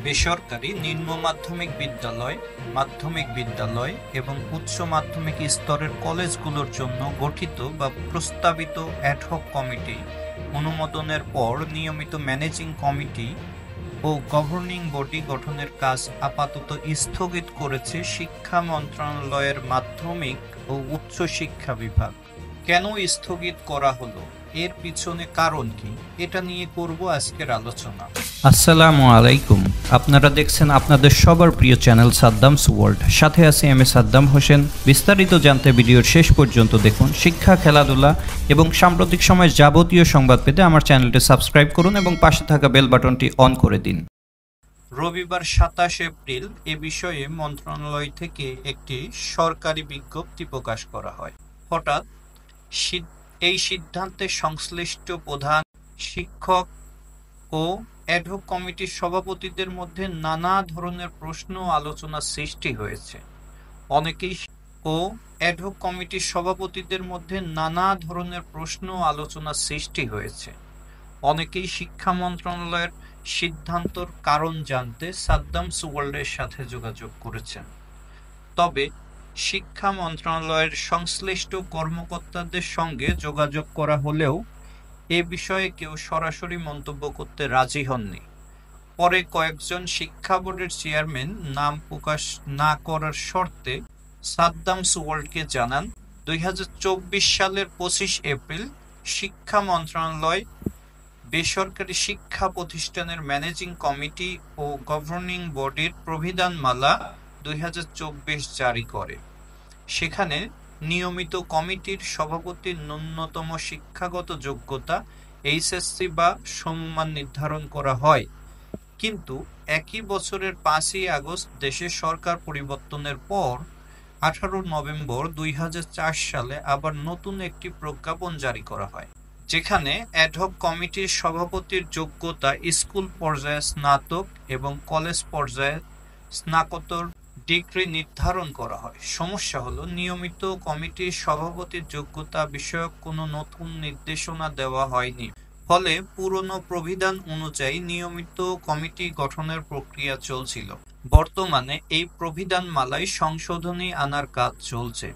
বেসরকারি নিম্ন মাধ্যমিক বিদ্যালয় এবং উচ্চ মাধ্যমিক স্তরের কলেজগুলোর জন্য গঠিত বা প্রস্তাবিত অ্যাডহক কমিটি অনুমোদনের পর নিয়মিত ম্যানেজিং কমিটি ও গভর্নিং বডি গঠনের কাজ আপাতত স্থগিত করেছে শিক্ষা মন্ত্রণালয়ের মাধ্যমিক ও উচ্চ শিক্ষা বিভাগ। কেন স্থগিত করা হলো, এর পিছনে কারণ কি, এটা নিয়ে করব আজকের আলোচনা। আসসালামু আলাইকুম, আপনারা দেখছেন আপনাদের সবার প্রিয় চ্যানেল সাদ্দামস ওয়ার্ল্ড। সাথে আছে এম এ সাদ্দাম হোসেন। বিস্তারিত জানতে ভিডিওর শেষ পর্যন্ত দেখুন। শিক্ষা, খেলাধুলা এবং সাম্প্রতিক সময়ের যাবতীয় সংবাদ পেতে আমার চ্যানেলটি সাবস্ক্রাইব করুন এবং পাশে থাকা বেল বাটনটি অন করে দিন। রবিবার 27 এপ্রিল এ বিষয়ে মন্ত্রণালয় থেকে একটি সরকারি বিজ্ঞপ্তি প্রকাশ করা হয়। হঠাৎ এই সিদ্ধান্তে সংশ্লিষ্ট প্রধান শিক্ষক ও অ্যাডহক কমিটির সভাপতিদের মধ্যে নানা ধরনের প্রশ্ন ও আলোচনার সৃষ্টি হয়েছে। অনেকেই শিক্ষা মন্ত্রণালয়ের সিদ্ধান্তর কারণ জানতে সাদ্দামস ওয়ার্ল্ডের সাথে যোগাযোগ করেছেন। তবে শিক্ষা মন্ত্রণালয়ের সংশ্লিষ্ট কর্মকর্তাদের সঙ্গে যোগাযোগ করা হলেও এ বিষয়ে কেউ সরাসরি মন্তব্য করতে রাজি হননি। পরে কয়েকজন শিক্ষা বোর্ডের চেয়ারম্যান নাম প্রকাশ না করার শর্তে সাদ্দামস ওয়ার্ল্ডকে জানান, 2024 সালের 25 এপ্রিল শিক্ষা মন্ত্রণালয় বেসরকারি শিক্ষা প্রতিষ্ঠানের ম্যানেজিং কমিটি ও গভর্নিং বডির প্রবিধানমালা 2024 জারি করে। সেখানে নিয়মিত কমিটির সভাপতির ন্যূনতম শিক্ষাগত যোগ্যতা এইচএসসি বা সমমান নির্ধারণ করা হয়। কিন্তু একই বছরের 5ই আগস্ট দেশের সরকার পরিবর্তনের পর 18 নভেম্বর 2004 সালে আবার নতুন একটি প্রজ্ঞাপন জারি করা হয়, যেখানে অ্যাডহক কমিটির সভাপতির যোগ্যতা স্কুল পর্যায়ে স্নাতক এবং কলেজ পর্যায়ে স্নাতকোত্তর ডিগ্রি নির্ধারণ করা হয়। সমস্যা হলো, নিয়মিত কমিটির সভাপতির যোগ্যতা বিষয়ক কোনো নতুন নির্দেশনা দেওয়া হয়নি। ফলে পুরনো প্রবিধান অনুযায়ী নিয়মিত কমিটি গঠনের প্রক্রিয়া চলছিল। বর্তমানে এই প্রবিধানমালায় সংশোধনী আনার কাজ চলছে।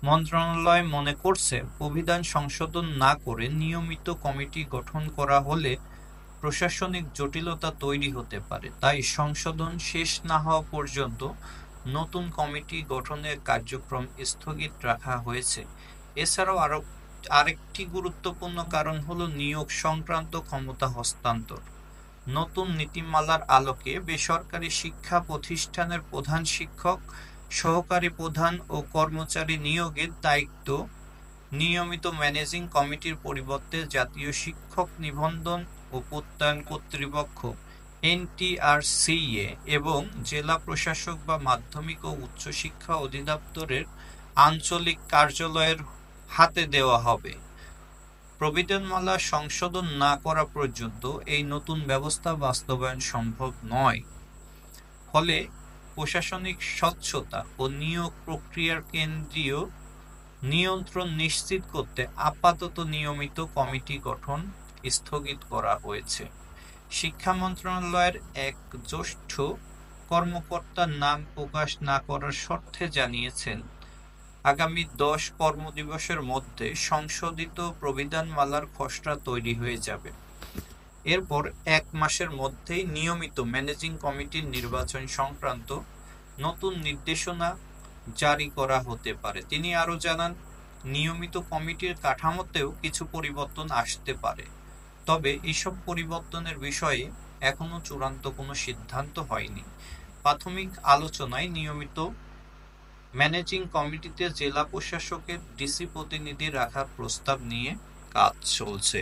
মন্ত্রণালয় মনে করছে, প্রবিধান সংশোধন না করে নিয়মিত কমিটি গঠন করা হলে প্রশাসনিক জটিলতা তৈরি হতে পারে। তাই সংশোধন শেষ না হওয়া পর্যন্ত নতুন কমিটি গঠনের কার্যক্রম স্থগিত রাখা হয়েছে। এছাড়াও আরেকটি গুরুত্বপূর্ণ কারণ হলো নিয়োগ সংক্রান্ত ক্ষমতা হস্তান্তর। নতুন নীতিমালার আলোকে বেসরকারি শিক্ষা প্রতিষ্ঠানের প্রধান শিক্ষক, সহকারী প্রধান ও কর্মচারী নিয়োগের দায়িত্ব নিয়মিত ম্যানেজিং কমিটির পরিবর্তে জাতীয় শিক্ষক নিবন্ধন ও প্রত্যয়ন কর্তৃপক্ষ NTRCA এবং জেলা প্রশাসক বা মাধ্যমিক ও উচ্চ শিক্ষা অধিদপ্তরের আঞ্চলিক কার্যালয়ের হাতে দেওয়া হবে। প্রবিধানমালা সংশোধন না করা পর্যন্ত এই নতুন ব্যবস্থা বাস্তবায়ন সম্ভব নয়। ফলে প্রশাসনিক স্বচ্ছতা ও নিয়োগ প্রক্রিয়ার কেন্দ্রীয় নিয়ন্ত্রণ নিশ্চিত করতে আপাতত নিয়মিত কমিটি গঠন স্থগিত করা হয়েছে। শিক্ষা মন্ত্রণালয়ের এক জ্যেষ্ঠ কর্মকর্তার নাম প্রকাশ না করার শর্তে জানিয়েছেন, আগামী 10 কর্মদিবসের মধ্যে সংশোধিত প্রবিধানমালার খসড়া তৈরি হয়ে যাবে। এরপর 1 মাসের মধ্যেই নিয়মিত ম্যানেজিং কমিটির নির্বাচন সংক্রান্ত নতুন নির্দেশনা জারি করা হতে পারে। তিনি আরও জানান, নিয়মিত কমিটির কাঠামোতেও কিছু পরিবর্তন আসতে পারে। তবে এসব পরিবর্তনের বিষয়ে এখনো চূড়ান্ত কোনো সিদ্ধান্ত হয়নি। প্রাথমিক আলোচনায় নিয়মিত ম্যানেজিং কমিটিতে জেলা প্রশাসকের ডিসি প্রতিনিধি রাখার প্রস্তাব নিয়ে কাজ চলছে।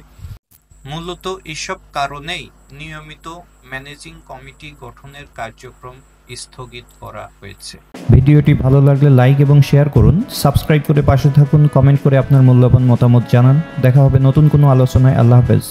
মূলত এসব কারণেই নিয়মিত ম্যানেজিং কমিটি গঠনের কার্যক্রম স্থগিত করা হয়েছে। ভিডিওটি ভালো লাগলে লাইক এবং শেয়ার করুন, সাবস্ক্রাইব করে পাশে থাকুন, কমেন্ট করে আপনার মূল্যবান মতামত জানান। দেখা হবে নতুন কোনো আলোচনায়। আল্লাহ হাফেজ।